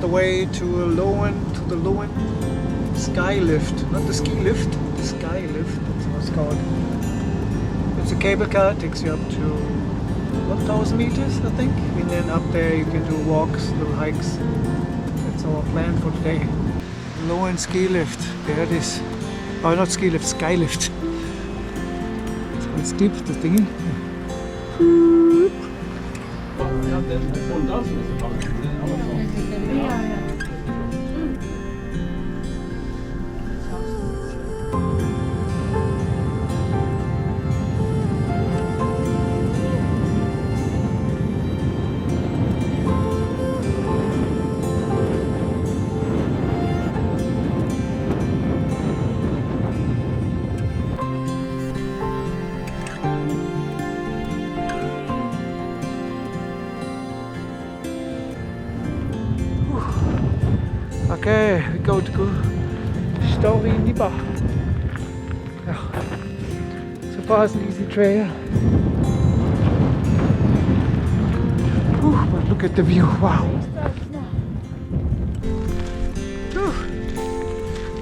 the way to Loen, to the Loen sky lift. Not the ski lift, the sky lift, that's what it's called. It's a cable car, takes you up to 1,000 meters, I think. And then up there you can do walks, little hikes. That's our plan for today. Loen ski lift, there it is. Oh, not ski lift, sky lift. So it's steep, the thingy. Okay, we go to Starry-Eyed. Yeah. So far it's an easy trail. Whew, but look at the view, wow. Whew.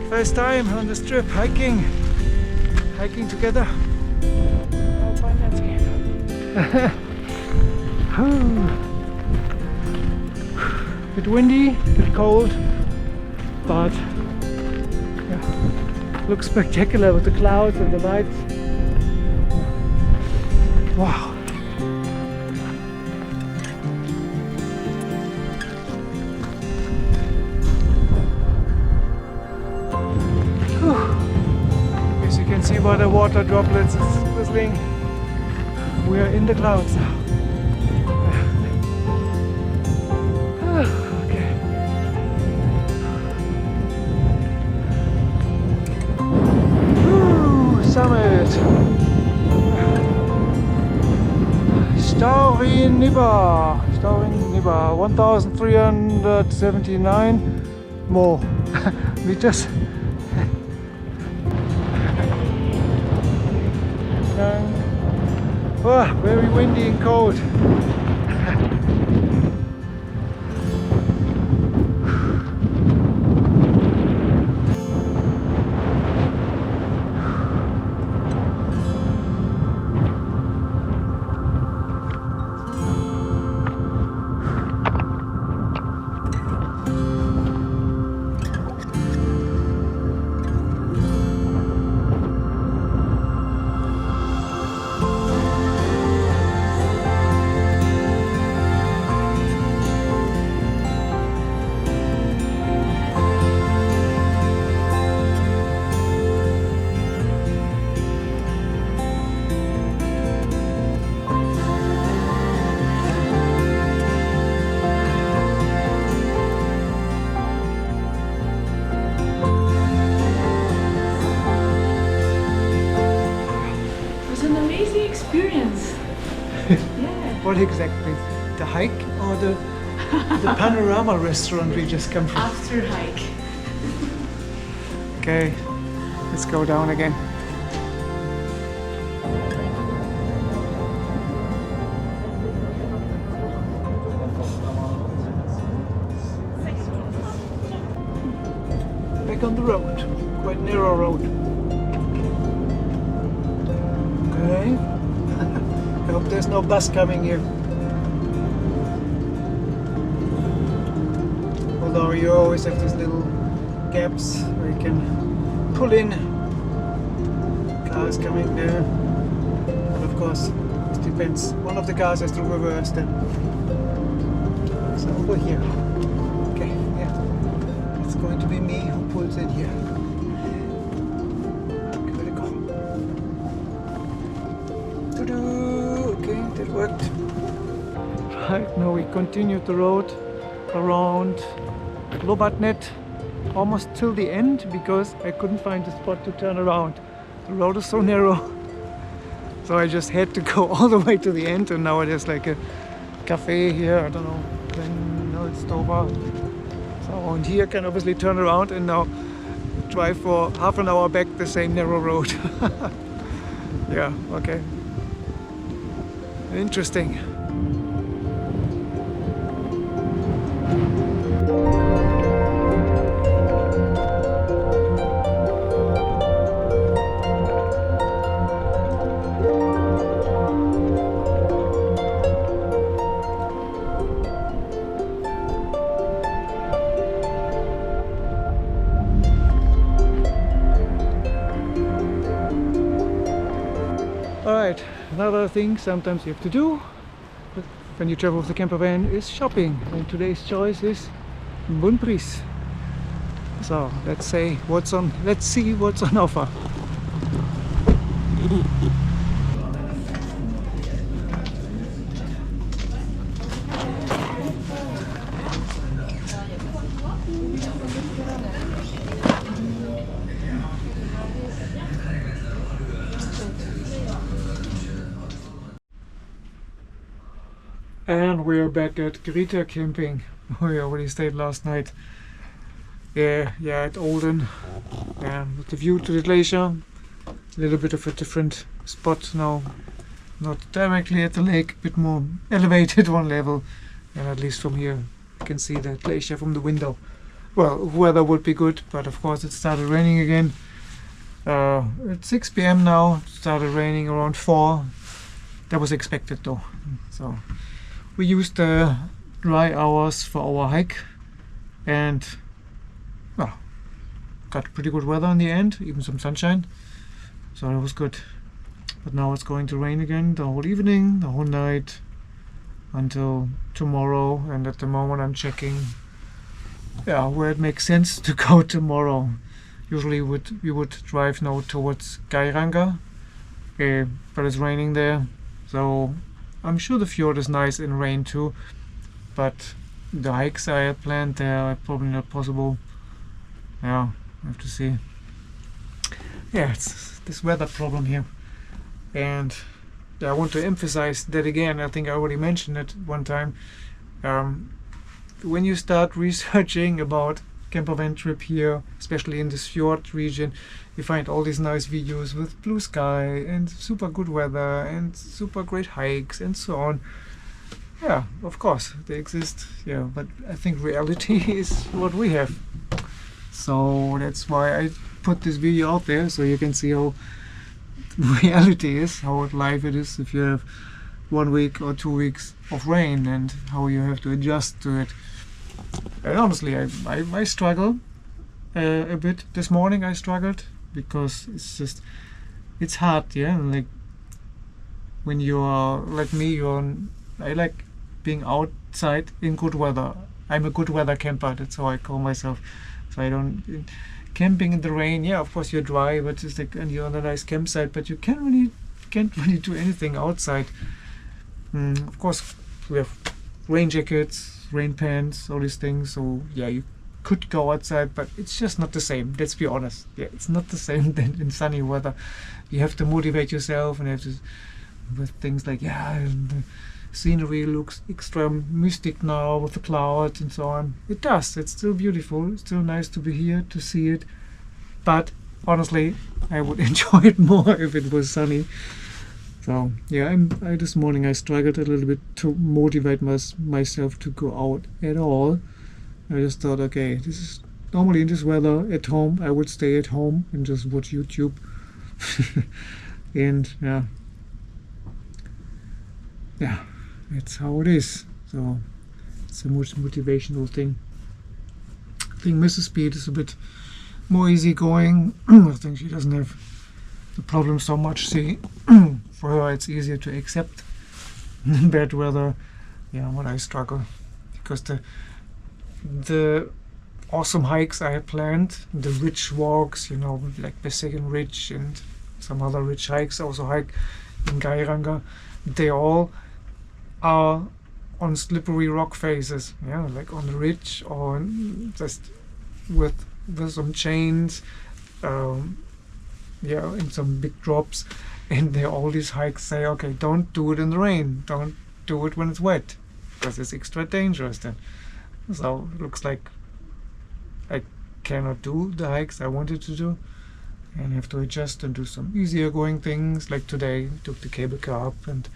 First time on this trip, hiking together. Bit windy, bit cold. But yeah, looks spectacular with the clouds and the lights. Wow. As you can see by the water droplets, it's whistling. We are in the clouds now. Summit! Starry-Eyed, 1,379 more meters. Oh, very windy and cold. What exactly? The hike or the panorama restaurant we just come from? After hike. Okay, let's go down again. Back on the road, quite narrow road. Okay. I hope there's no bus coming here. Although you always have these little gaps where you can pull in. Cars coming there. But of course, it depends. One of the cars has to reverse then. So over here. Okay, yeah. It's going to be me who pulls in here. Give it a go. Okay, that worked. Right, now we continue the road around Lobatnet almost till the end because I couldn't find a spot to turn around. The road is so narrow. So I just had to go all the way to the end, and now there's like a cafe here, I don't know, no, it's over. So and here I can obviously turn around and now drive for half an hour back the same narrow road. Yeah, okay. Interesting. Another thing sometimes you have to do when you travel with the camper van is shopping, and today's choice is Bunpries. So let's see what's on offer. And we are back at Greta camping. We already stayed last night. Yeah, at Olden. With the view to the glacier. A little bit of a different spot now. Not directly at the lake, a bit more elevated one level. And at least from here you can see the glacier from the window. Well, weather would be good, but of course it started raining again. It's 6 p.m. now. It started raining around 4. That was expected though. So we used the dry hours for our hike, and well, got pretty good weather in the end, even some sunshine, so that was good. But now it's going to rain again the whole evening, the whole night, until tomorrow. And at the moment I'm checking where it makes sense to go tomorrow. Usually we would drive now towards Geiranger, but it's raining there, so I'm sure the fjord is nice in rain too, but the hikes I had planned there are probably not possible. I have to see. It's this weather problem here, and I want to emphasize that again. I think I already mentioned it one time. When you start researching about campervan trip here, especially in this fjord region, you find all these nice videos with blue sky and super good weather and super great hikes and so on. Of course they exist, but I think reality is what we have. So that's why I put this video out there, so you can see how reality is, how life it is if you have 1 week or 2 weeks of rain, and how you have to adjust to it. And honestly, I struggle a bit. This morning I struggled because it's hard, like when you are like me, I like being outside in good weather. I'm a good weather camper, that's how I call myself. So I don't camping in the rain. Of course you're dry, but it's like, and you're on a nice campsite, but you can't really do anything outside. Of course we have rain jackets, rain pants, all these things, so you could go outside, but it's just not the same. Let's be honest. It's not the same than in sunny weather. You have to motivate yourself, and you have to, with things like the scenery looks extra mystic now with the clouds and so on. It does. It's still beautiful. It's still nice to be here to see it, but honestly I would enjoy it more if it was sunny. So this morning I struggled a little bit to motivate myself to go out at all. I just thought, okay, this is normally in this weather at home I would stay at home and just watch YouTube. And that's how it is. So it's a most motivational thing. I think Mrs. Speed is a bit more easygoing. I think she doesn't have the problem so much. See, for her it's easier to accept bad weather. When I struggle, because the awesome hikes I had planned, the ridge walks, like the second ridge and some other ridge hikes, also hike in Geiranger, they all are on slippery rock faces, like on the ridge or just with some chains, in some big drops. And all these hikes say, okay, don't do it in the rain, don't do it when it's wet, because it's extra dangerous then. So it looks like I cannot do the hikes I wanted to do, and have to adjust and do some easier going things. Like today, took the cable car up, and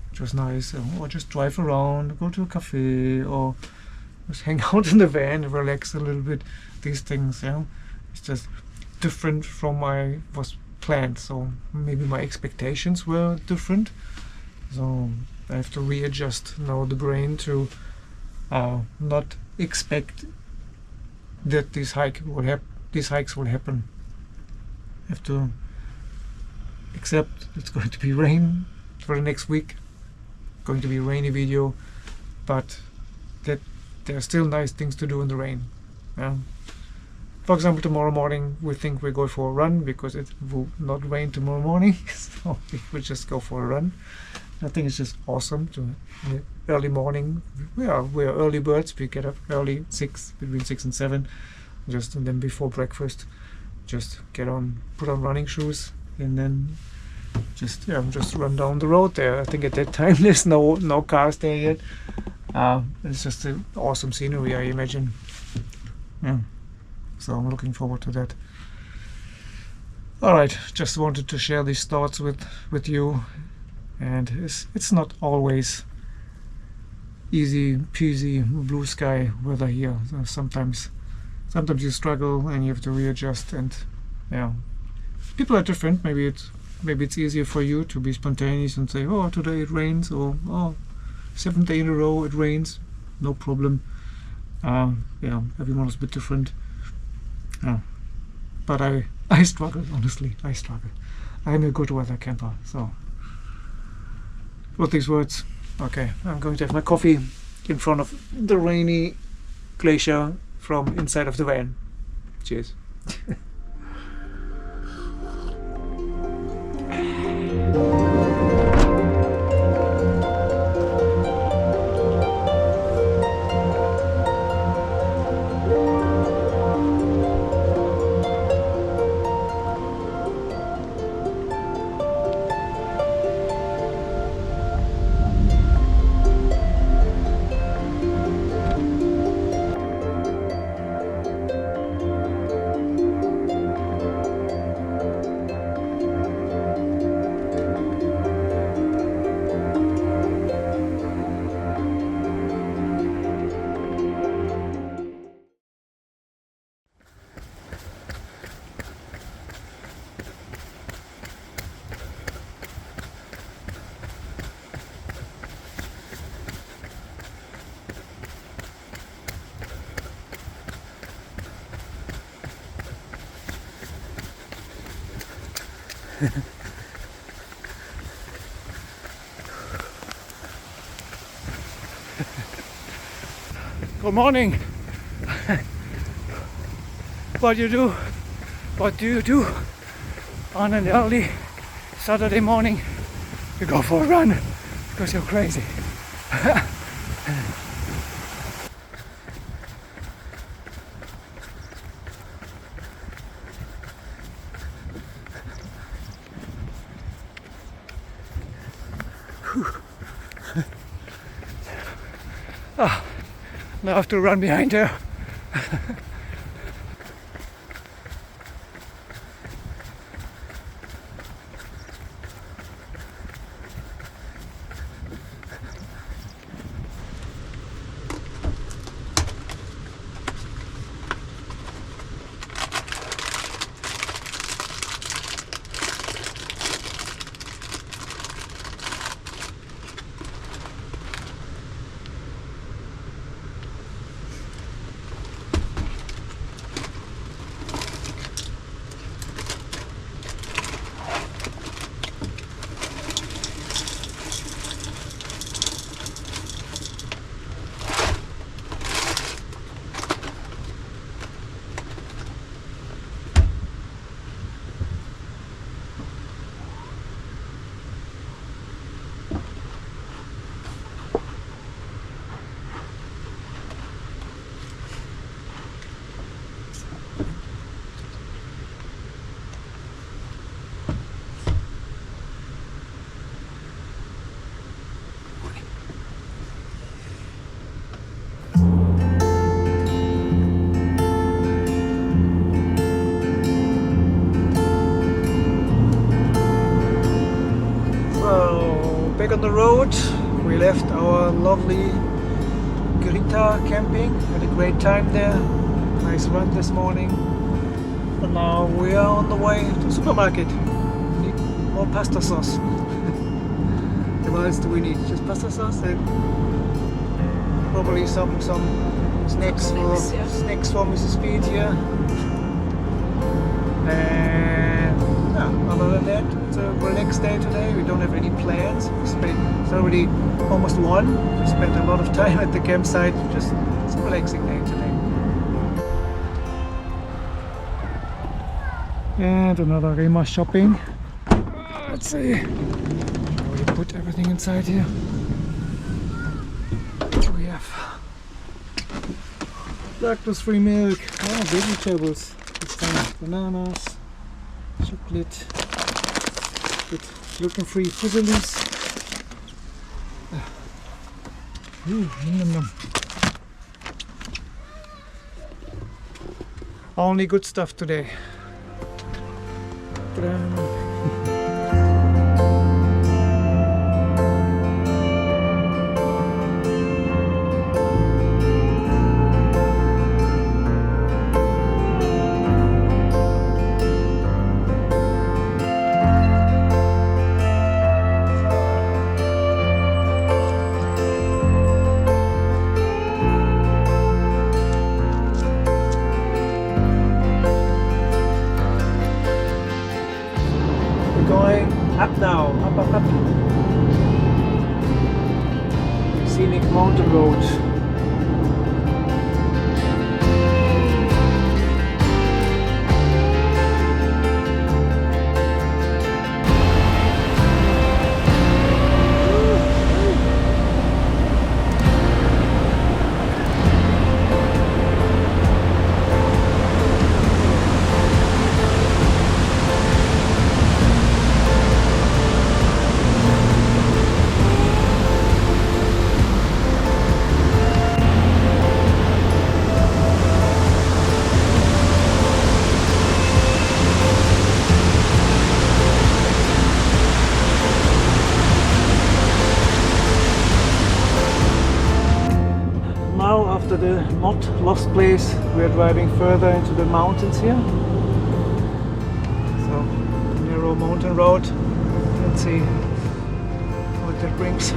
which was nice, or just drive around, go to a cafe, or just hang out in the van and relax a little bit. These things, it's just different from was planned, so maybe my expectations were different. So I have to readjust now the brain to not expect that these hikes will happen. I have to accept it's going to be rain for the next week. Going to be a rainy video, but that there are still nice things to do in the rain. For example, tomorrow morning we think we're going for a run because it will not rain tomorrow morning, so we will just go for a run. I think it's just awesome to early morning. We're early birds. We get up early, between 6 and 7, and then before breakfast, just put on running shoes, and then just run down the road there. I think at that time there's no cars there yet. It's just an awesome scenery, I imagine. Yeah. So I'm looking forward to that. All right, just wanted to share these thoughts with you. And it's not always easy peasy blue sky weather here. So sometimes you struggle and you have to readjust, and people are different. Maybe it's easier for you to be spontaneous and say, oh, today it rains, or oh, 7th day in a row it rains, no problem. Everyone is a bit different. But I struggle, honestly. I struggle. I'm a good weather camper, so with these words, okay, I'm going to have my coffee in front of the rainy glacier from inside of the van. Cheers. Good morning. What do you do on an early Saturday morning? You go for a run because you're crazy. Now I have to run behind her. Back on the road, we left our lovely Geiranger camping, had a great time there, nice run this morning, and now we are on the way to the supermarket. We need more pasta sauce. What else do we need? Just pasta sauce and probably some snacks for Mrs. Speed here. And yeah, other than that, it's a relaxed day today. We don't have any plans. It's already almost 1. We spent a lot of time at the campsite. It's a relaxing day today. And another Rema shopping. Let's see. We put everything inside here. We have lactose-free milk, vegetables, this time bananas, chocolate, gluten-free fuzzies. Yum, yum. Only good stuff today. Up now, up. Scenic mountain road. After the not lost place, we are driving further into the mountains here. So, narrow mountain road. Let's see what that brings.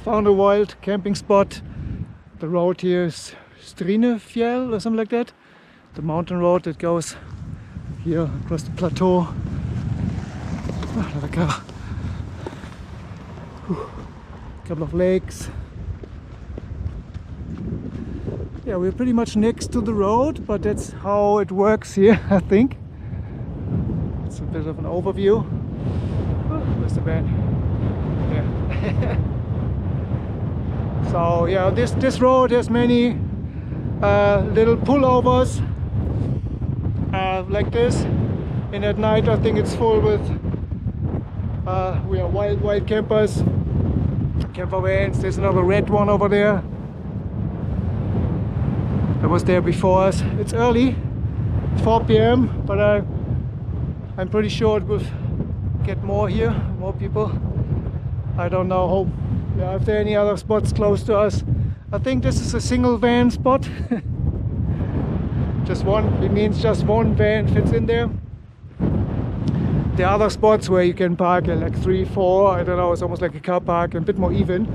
Found a wild camping spot. The road here is Strinefjell or something like that. The mountain road that goes here across the plateau. Oh, another car. Couple of lakes. Yeah, we're pretty much next to the road, but that's how it works here, I think. It's a bit of an overview. Oh, where's the van? Yeah. So yeah, this road has many little pullovers like this, and at night I think it's full with we are wild campers, campervans. There's another red one over there that was there before us. It's early, it's 4 p.m, but I'm pretty sure it will get more here, more people. I don't know how. Yeah, if there are any other spots close to us. I think this is a single van spot. Just one, it means just one van fits in there. The other spots where you can park like 3, 4, I don't know, it's almost like a car park, and a bit more even.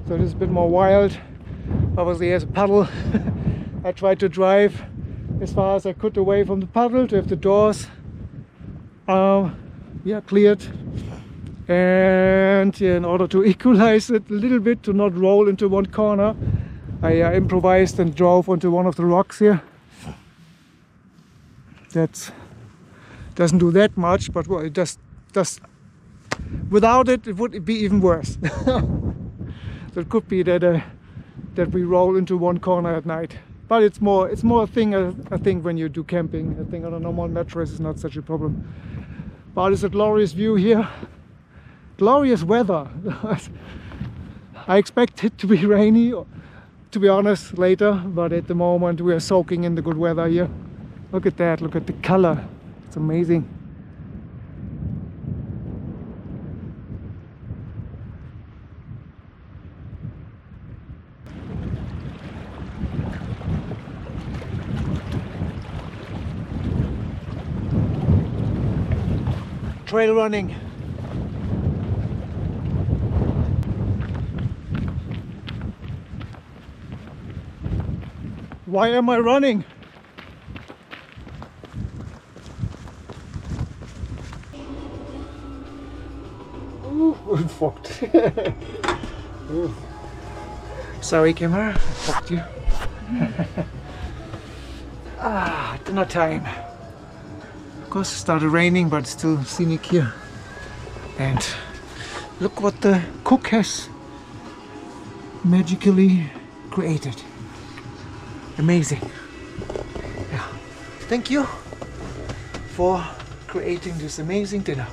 So this is a bit more wild. Obviously there's a puddle. I tried to drive as far as I could away from the puddle to have the doors cleared. And in order to equalize it a little bit, to not roll into one corner, I improvised and drove onto one of the rocks here. That doesn't do that much, but well, it does. Without it, it would be even worse. So it could be that we roll into one corner at night. But it's more a thing I think when you do camping. I think on a normal mattress is not such a problem. But it's a glorious view here. glorious weather. I expect it to be rainy, to be honest, later, but at the moment we are soaking in the good weather here. Look at that, look at the color, it's amazing. Trail running. Why am I running? Ooh, fucked. Ooh. Sorry, camera, I fucked you. Dinner time. Of course it started raining, but it's still scenic here. And look what the cook has magically created. Amazing. Yeah. Thank you for creating this amazing dinner.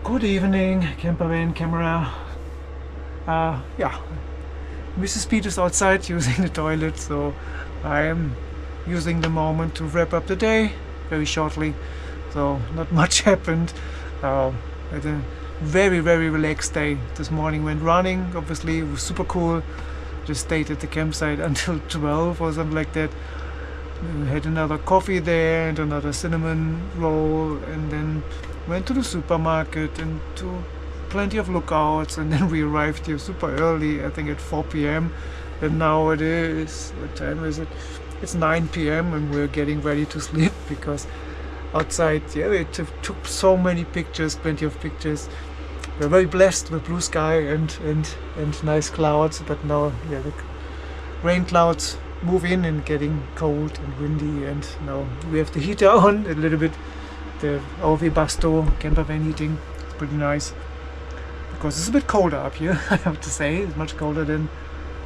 Good evening, Campervan camera. Yeah, Mrs. Peters outside using the toilet, so I am using the moment to wrap up the day very shortly. So not much happened. Had a very relaxed day. This morning went running, obviously it was super cool. Just stayed at the campsite until 12 or something like that. We had another coffee there and another cinnamon roll, and then went to the supermarket and to plenty of lookouts, and then we arrived here super early, I think at 4 p.m. and now it is, what time is it? It's 9 p.m. and we're getting ready to sleep because outside, yeah, we took so many pictures, plenty of pictures. We're very blessed with blue sky and nice clouds, but now, yeah, the rain clouds move in and getting cold and windy, and now we have the heater on a little bit. The OV Basto campervan heating, it's pretty nice because it's a bit colder up here. I have to say, it's much colder than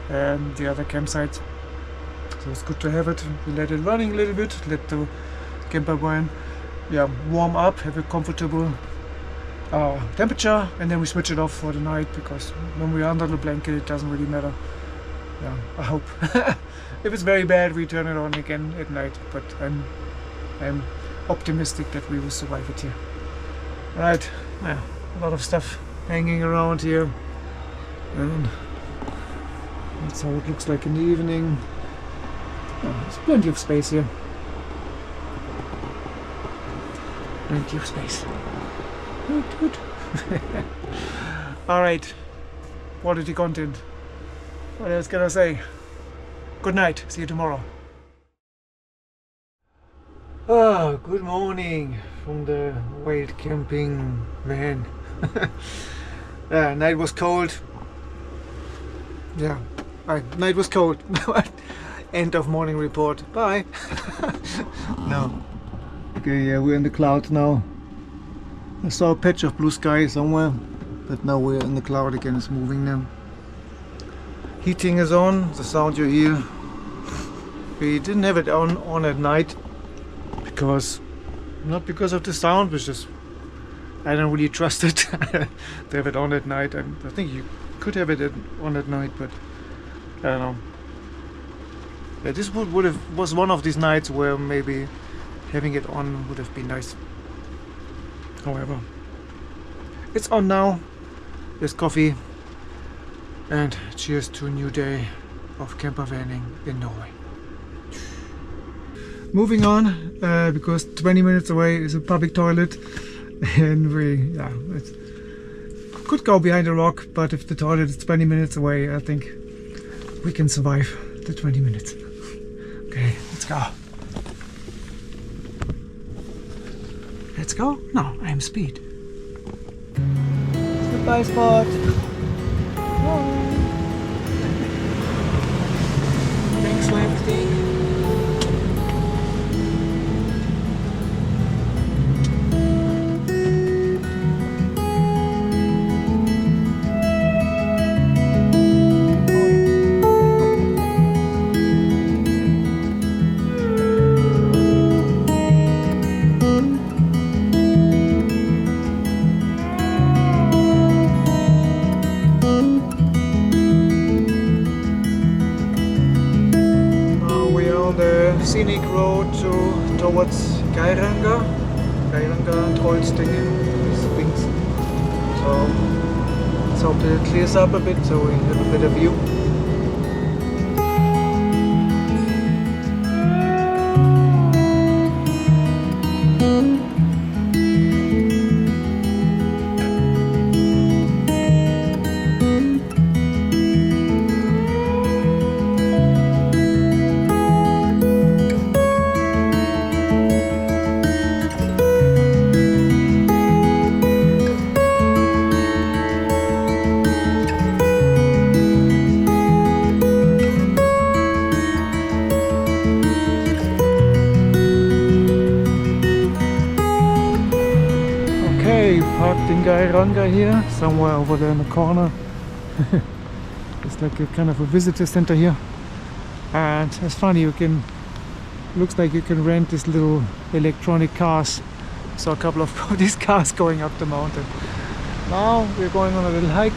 the other campsites, so it's good to have it. We let it running a little bit, let the campervan, yeah, warm up, have a comfortable temperature, and then we switch it off for the night because when we're under the blanket it doesn't really matter. Yeah, I hope. If it's very bad we turn it on again at night, but I'm optimistic that we will survive it here. Right, yeah, a lot of stuff hanging around here, and that's how it looks like in the evening. Oh, there's plenty of space here. Plenty of space. Good. Alright, quality content. What else can I say? Good night, see you tomorrow. Good morning from the wild camping van. Night was cold. Yeah, night was cold. End of morning report. Bye. No. Okay, yeah, we're in the clouds now. I saw a patch of blue sky somewhere, but now we're in the cloud again. It's moving now. Heating is on, the sound you hear. We didn't have it on at night because, not because of the sound, but just I don't really trust it to have it on at night. I think you could have it on at night, but I don't know. Yeah, this was one of these nights where maybe having it on would have been nice. However, it's on now. There's coffee, and cheers to a new day of campervaning in Norway. Moving on, because 20 minutes away is a public toilet, and it could go behind a rock, but if the toilet is 20 minutes away, I think we can survive the 20 minutes. Okay, let's go. Let's go? No, I'm speed. Goodbye spot. Thanks for everything. Scenic road towards Geiranger and Holstingen, these things. So let's hope that it clears up a bit so we have a better view. Parked in Geiranger here, somewhere over there in the corner. It's like a kind of a visitor center here, and it's funny, looks like you can rent these little electronic cars. Saw a couple of these cars going up the mountain. Now we're going on a little hike.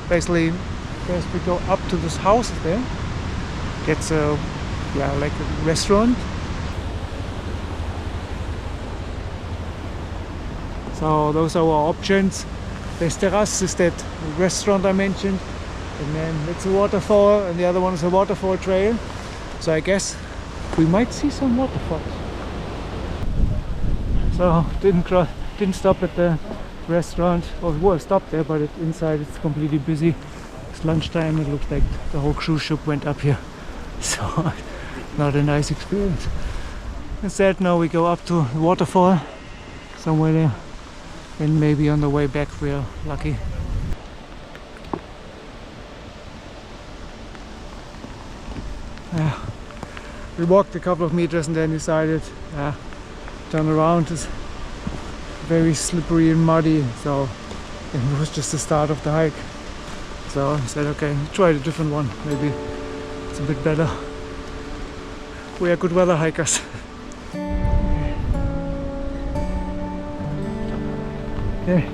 Basically, first we go up to this house there. It's like a restaurant. So those are our options. There's Terrasse, is that restaurant I mentioned, and then it's a waterfall, and the other one is a waterfall trail. So I guess we might see some waterfalls. So didn't stop at the restaurant, or well, stopped there, but inside it's completely busy. It's lunchtime. It looks like the whole cruise ship went up here, so not a nice experience. Instead, now we go up to the waterfall somewhere there. And maybe on the way back we're lucky. We walked a couple of meters and then decided turn around. It's very slippery and muddy, so it was just the start of the hike. So I said, okay, try a different one, maybe it's a bit better. We are good weather hikers. Okay,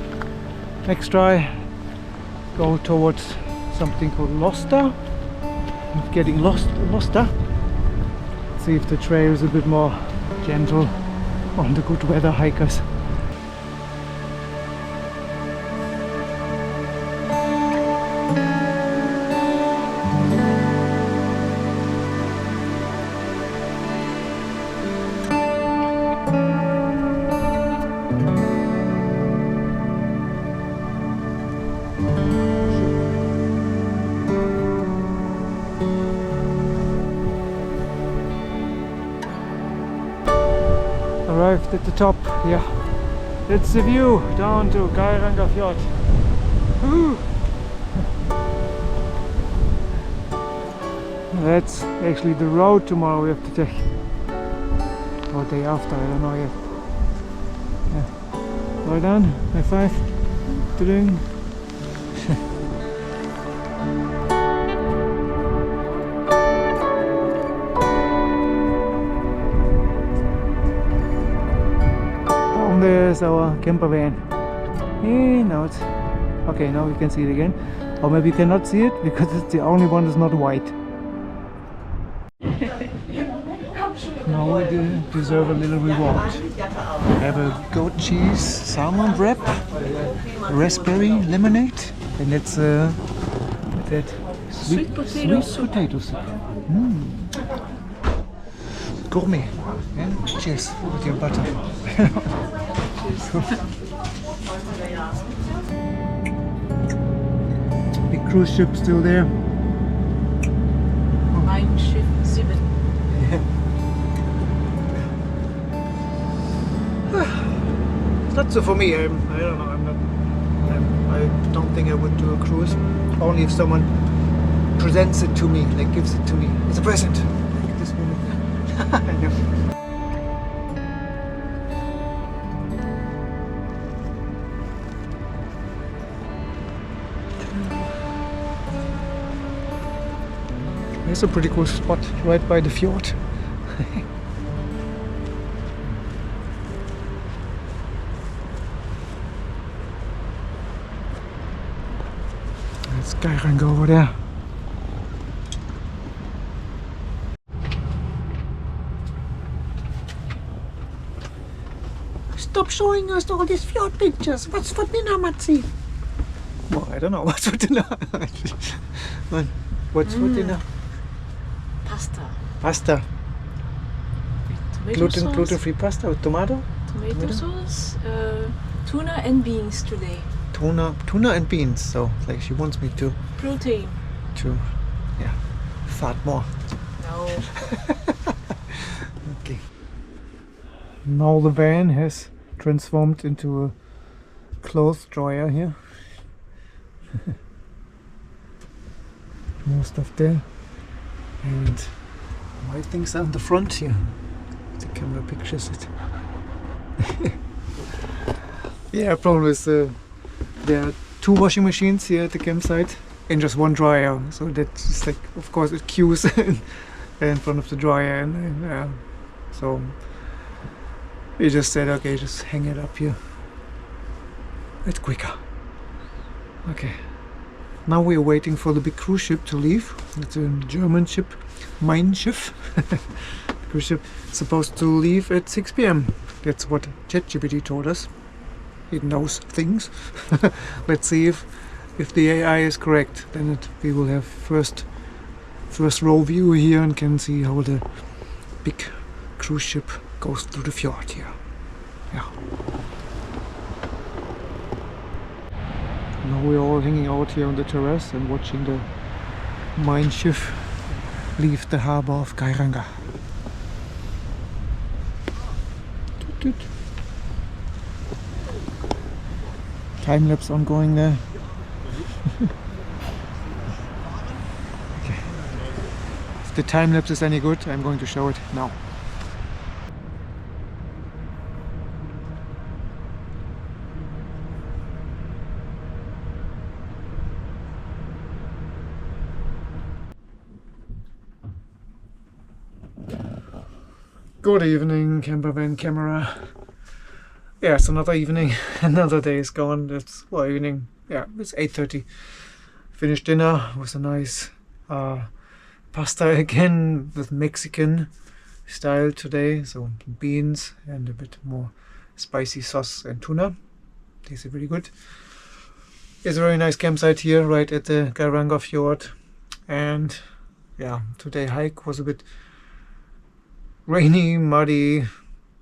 next try, go towards something called Losta. I'm getting Losta. See if the trail is a bit more gentle on the good weather hikers. Arrived at the top, yeah. That's the view down to Geiranger Fjord. Woo. That's actually the road tomorrow we have to take. Or day after, I don't know yet. Yeah. Well done, high five. Doing. There's our camper van. Hey, now it's okay. Now we can see it again, or maybe you cannot see it because it's the only one that's not white. Now we deserve a little reward. We have a goat cheese salmon wrap, raspberry lemonade, and it's that sweet potato soup. Gourmet. And cheers with your butter. Big cruise ship still there. Ein Schiff 7. It's not so for me. I don't know. I'm not don't think I would do a cruise. Only if someone presents it to me, like gives it to me. It's a present. Like this moment. I know. It's a pretty cool spot right by the fjord. It's Geiranger over there. Stop showing us all these fjord pictures. What's for dinner, Matzi? Well, I don't know what's for dinner. What's for dinner? Pasta. Pasta. Tomato sauce. Gluten-free pasta with tomato? Tomato sauce, tuna and beans today. Tuna and beans. So like she wants me to Protein. Yeah, fart more. No. Okay. Now the van has transformed into a clothes dryer here. More stuff there. And white things on the front here. The camera pictures it. Yeah, problem is there are 2 washing machines here at the campsite and just 1 dryer. So that's just like, of course, it queues in front of the dryer, and so we just said, okay, just hang it up here. It's quicker. Okay. Now we are waiting for the big cruise ship to leave. It's a German ship, Mein Schiff. The cruise ship is supposed to leave at 6 p.m. That's what ChatGPT told us. It knows things. Let's see if the AI is correct. Then we will have first row view here and can see how the big cruise ship goes through the fjord here. Yeah. Now we're all hanging out here on the terrace and watching the Mein Schiff leave the harbor of Geiranger. Toot toot. Time lapse ongoing there. Okay. If the time lapse is any good, I'm going to show it now. Good evening, Campervan camera. Yeah, it's another evening. Another day is gone. It's evening. Yeah, it's 8:30. Finished dinner with a nice pasta again with Mexican style today. So beans and a bit more spicy sauce and tuna. Tasted really good. It's a very nice campsite here, right at the Geiranger fjord. And yeah, today hike was a bit rainy, muddy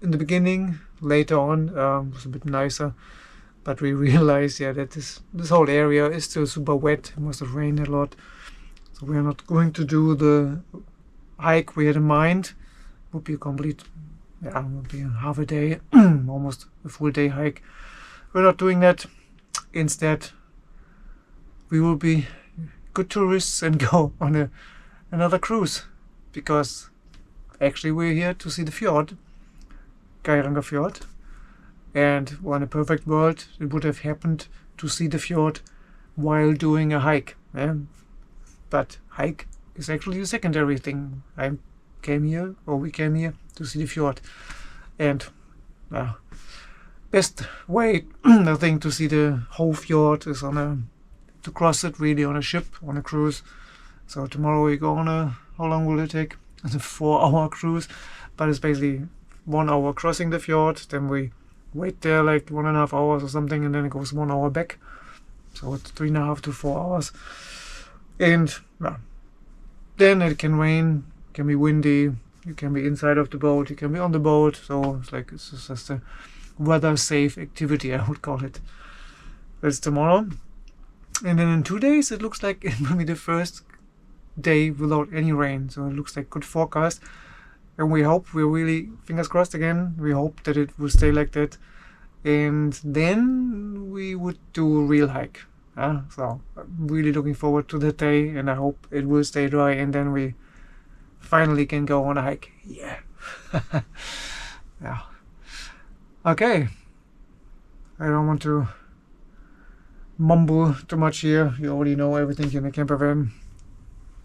in the beginning. Later on was a bit nicer, but we realized, yeah, that this whole area is still super wet. It must have rained a lot, so we are not going to do the hike we had in mind. Would be a complete, yeah, would be a half a day, almost a full day hike. We're not doing that. Instead, we will be good tourists and go on another cruise, because actually we're here to see the fjord, Geiranger fjord, and in a perfect world it would have happened to see the fjord while doing a hike. But hike is actually a secondary thing. We came here to see the fjord, and best way I think to see the whole fjord is to cross it really on a ship, on a cruise. So tomorrow we go on how long will it take? It's a 4-hour cruise, but it's basically 1 hour crossing the fjord, then we wait there like 1.5 hours or something, and then it goes 1 hour back. So it's 3.5 to 4 hours. And then it can rain, can be windy, you can be inside of the boat, you can be on the boat. So it's just a weather safe activity, I would call it. That's tomorrow. And then in 2 days it looks like it will be the first day without any rain. So it looks like good forecast. And we hope, we're really, fingers crossed again, we hope that it will stay like that. And then we would do a real hike. So I'm really looking forward to the day, and I hope it will stay dry, and then we finally can go on a hike. Yeah. Yeah. Okay. I don't want to mumble too much here. You already know everything in the camper van.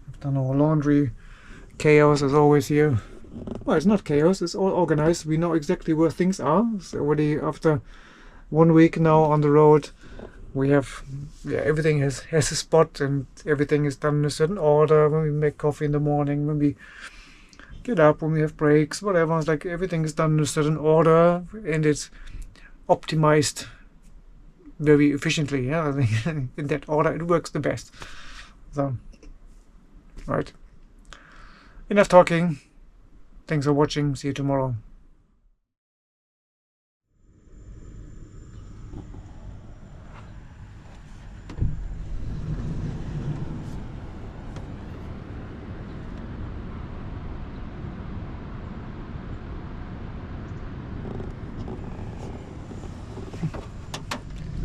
I've done all laundry. Chaos is always here. Well, it's not chaos, it's all organized. We know exactly where things are. It's already after 1 week now on the road. We have, everything has a spot, and everything is done in a certain order. When we make coffee in the morning, when we get up, when we have breaks, whatever. It's like everything is done in a certain order, and it's optimized very efficiently. Yeah, I think in that order it works the best. So, right. Enough talking. Thanks for watching. See you tomorrow.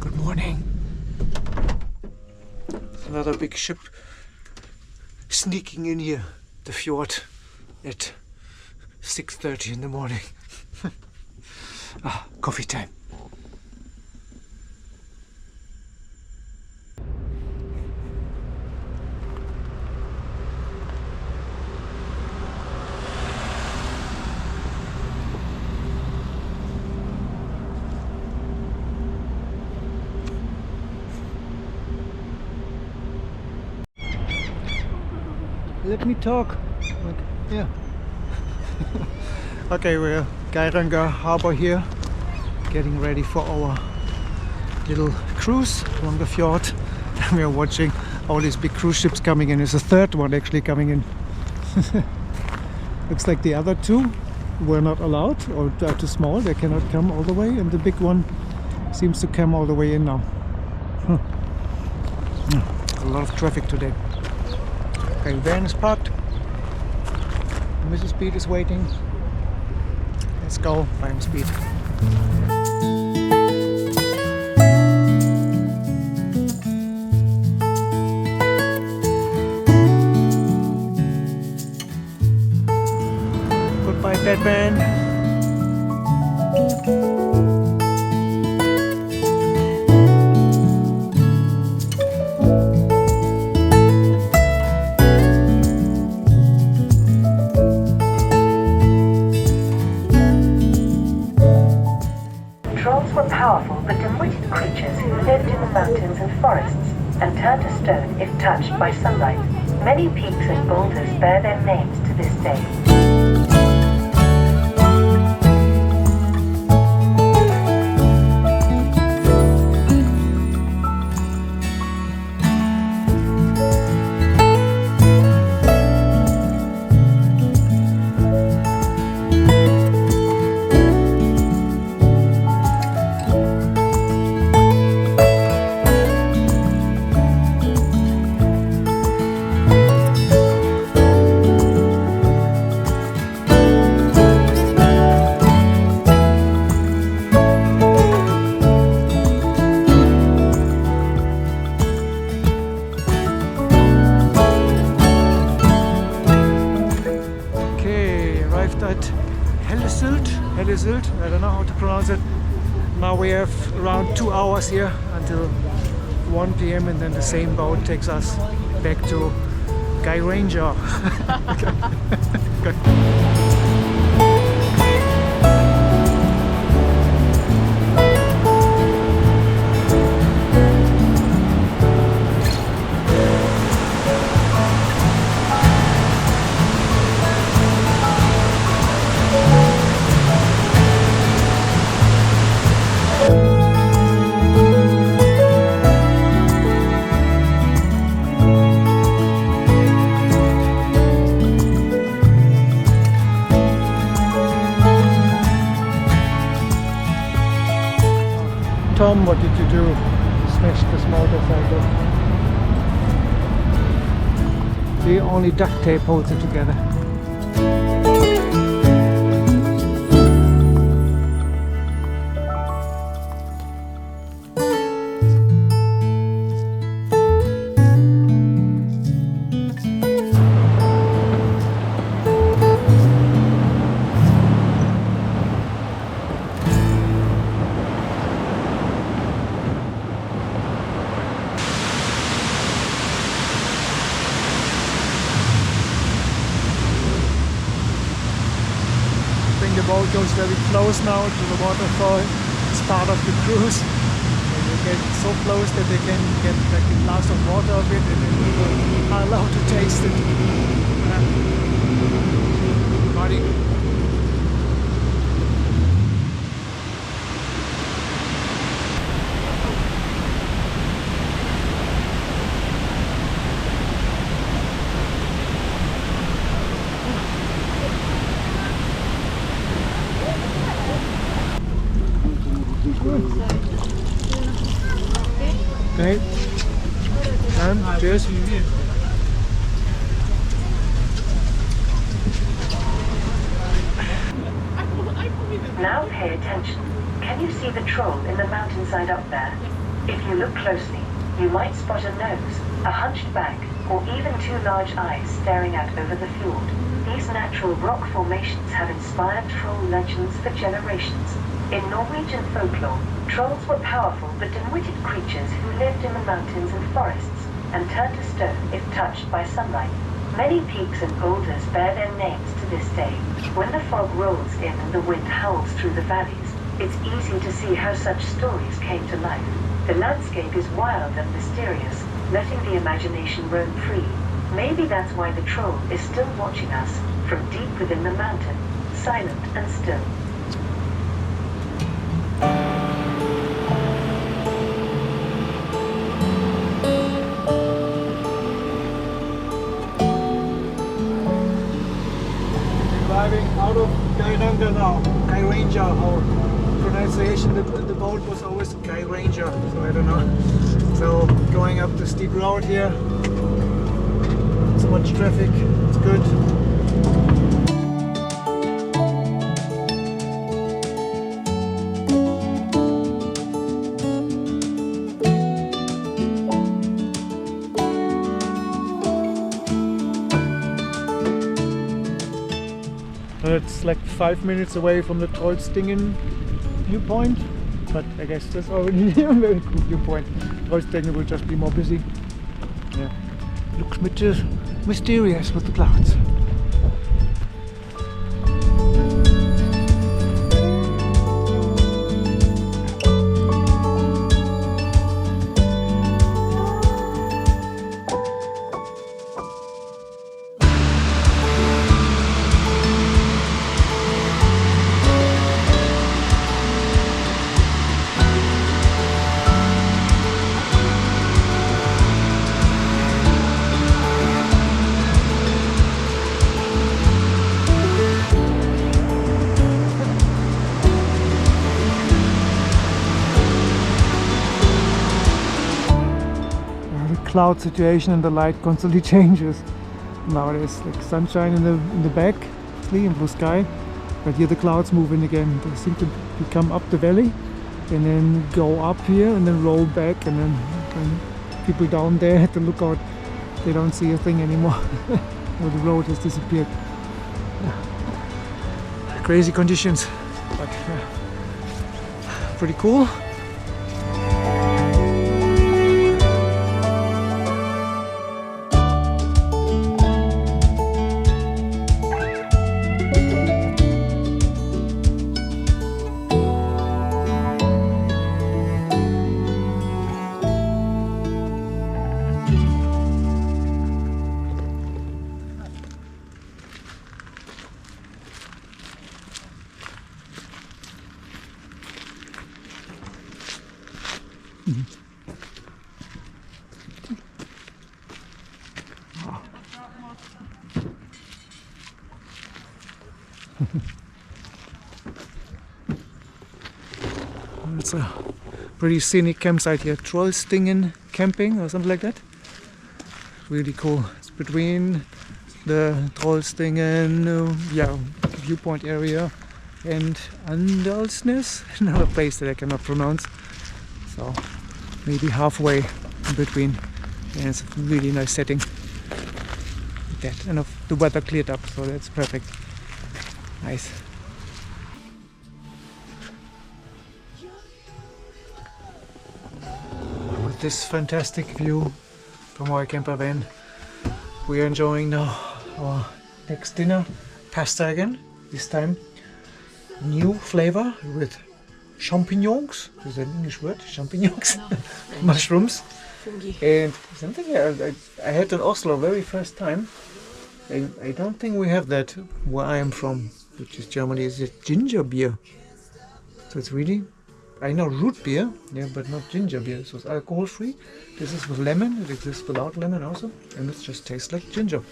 Good morning. There's another big ship sneaking in here, the fjord, at 6:30 in the morning. Coffee time. Let me talk. Yeah. Okay, we're Geiranger harbor here, getting ready for our little cruise along the fjord. And we are watching all these big cruise ships coming in. There's a third one actually coming in. Looks like the other two were not allowed, or are too small. They cannot come all the way, and the big one seems to come all the way in now. A lot of traffic today. Okay, van is parked. Mrs. Speed is waiting. Let's go, I'm Speed. Goodbye, Batman. Trolls were powerful but dim-witted creatures who lived in the mountains and forests and turned to stone if touched by sunlight. Many peaks and boulders bear their names to this day. I don't know how to pronounce it. Now we have around 2 hours here until 1 p.m. and then the same boat takes us back to Geiranger. Good. Tom, what did you do? Smashed this motorcycle. The only duct tape holds it together. close now to the waterfall. It's part of the cruise. And you get so close that they can get like a glass of water of it, and then people are allowed to taste it. Party. Okay. And cheers. Now pay attention. Can you see the troll in the mountainside up there? If you look closely, you might spot a nose, a hunched back, or even two large eyes staring out over the fjord. These natural rock formations have inspired troll legends for generations. In Norwegian folklore, trolls were powerful but dim-witted creatures who lived in the mountains and forests and turned to stone if touched by sunlight. Many peaks and boulders bear their names to this day. When the fog rolls in and the wind howls through the valleys, it's easy to see how such stories came to life. The landscape is wild and mysterious, letting the imagination roam free. Maybe that's why the troll is still watching us from deep within the mountain, silent and still. Driving out of Geiranger now. Geiranger, or pronunciation, the boat was always Geiranger, so I don't know. So going up the steep road here, so much traffic, it's good. It's like 5 minutes away from the Trollstingen viewpoint, but I guess that's already a very cool viewpoint. Trollstingen will just be more busy. Yeah, looks mysterious with the clouds. Cloud situation and the light constantly changes. Now there's like sunshine in the back, obviously, and blue sky, but here the clouds move in again. They seem to come up the valley and then go up here and then roll back, and then when people down there at the lookout, they don't see a thing anymore. Or the road has disappeared. Yeah. Crazy conditions, but yeah, pretty cool. It's a pretty scenic campsite here, Trollstingen camping or something like that. Really cool. It's between the Trollstingen viewpoint area and Andalsnes, another place that I cannot pronounce. So maybe halfway in between. And it's a really nice setting. That, and the weather cleared up, so that's perfect. Nice. With this fantastic view from our camper van, we are enjoying now our next dinner. Pasta again, this time new flavor with champignons. Is that an English word? Champignons? Mushrooms. Fungi. And something I had in Oslo very first time. I don't think we have that where I am from, which is Germany. Is it ginger beer? So it's really, I know root beer, yeah, but not ginger beer. So it's alcohol free. This is with lemon. It exists without lemon also, and it just tastes like ginger.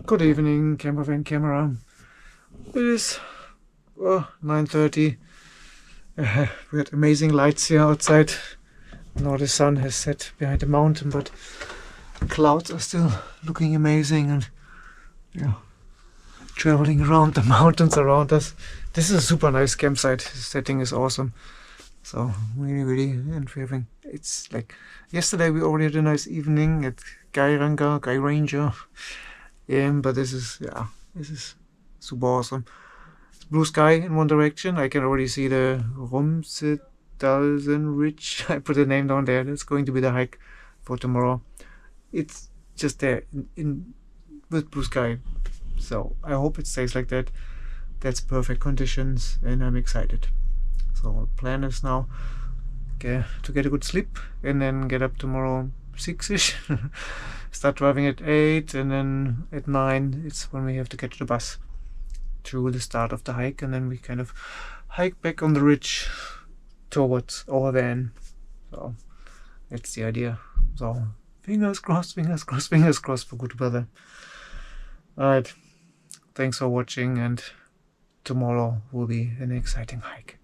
Good evening, Campervan camera. It is 9:30. We had amazing lights here outside. Now the sun has set behind the mountain, but the clouds are still looking amazing, and yeah, traveling around the mountains around us. This is a super nice campsite. The setting is awesome. So really, and we're having, it's like yesterday we already had a nice evening at Geiranger. But this is super awesome. It's blue sky in one direction. I can already see the Romsedalsen Ridge. I put a name down there. That's going to be the hike for tomorrow. It's just there in with blue sky. So I hope it stays like that. That's perfect conditions, and I'm excited. So the plan is now to get a good sleep and then get up tomorrow 6ish. Start driving at 8, and then at 9 it's when we have to catch the bus to the start of the hike, and then we kind of hike back on the ridge towards our van. So that's the idea. So fingers crossed for good weather. Alright, thanks for watching, and tomorrow will be an exciting hike.